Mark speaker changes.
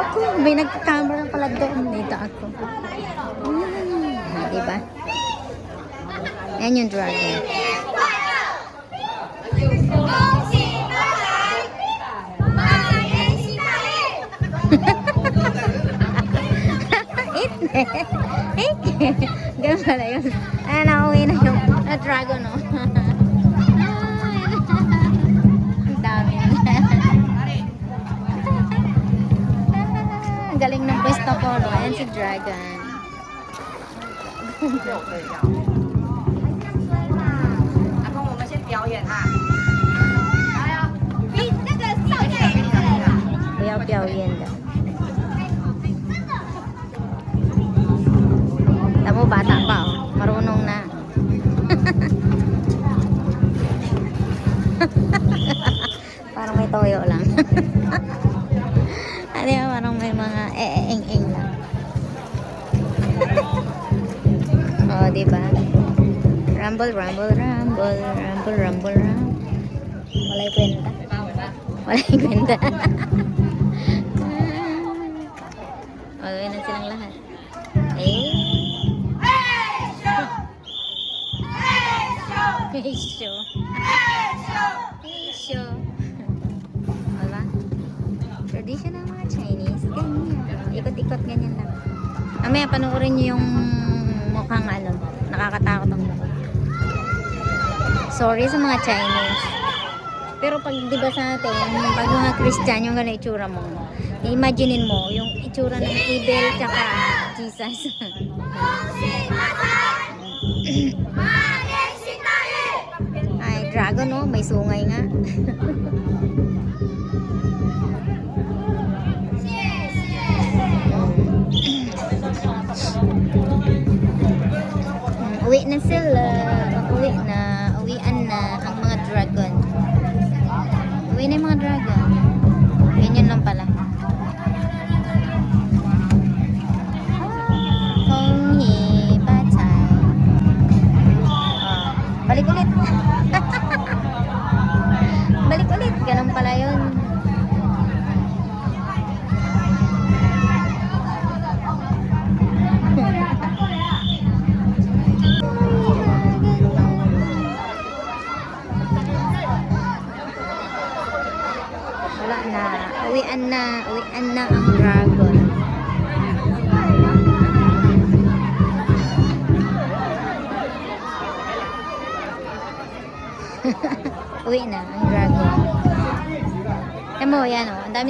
Speaker 1: Ako, may nagka-camera pala doon. Dito ako. Diba? Yan yung dragon. Ganun pala yun. Ayan, nakauwi na yung dragon, no? Ang dami. Ang galing ng pwesto ko, no? Ayan si dragon.
Speaker 2: 阿公，我们先表演啊！
Speaker 1: Piyaw-piyaw yan daw. Tamo, bata pa, oh. Marunong na. Parang may toyo lang. Ano yan, parang may mga eng-eng lang. Oh, diba? Rumble, rumble, rumble, rumble, rumble, rumble. Walay kwenta. Walay kwenta. Magawin na silang lahat. Eh? Hey show. Hey show. Diba? Tradition ng mga Chinese. Ganyan. Ikot-ikot ganyan lang. Mamaya panoorin nyo yung mukhang ano. Nakakatakot ang lahat. Sorry sa mga Chinese. Pero pag diba sa atin, pag mga Christian, yung gano'y itsura mo. Imaginein mo yung itsura ng Evil tsaka Jesus. Ay, dragon, no? May sungay nga. Uwi na sila. Uwian na ang mga dragon. Uwi na yung mga dragon. Ganyan lang pala. Konghi Bacay. Balik ulit. Balik ulit. Ganun pala yun. Wala na. Uwian na ang dragon. Uwi na ang dragon. Emo, yan o. Ang dami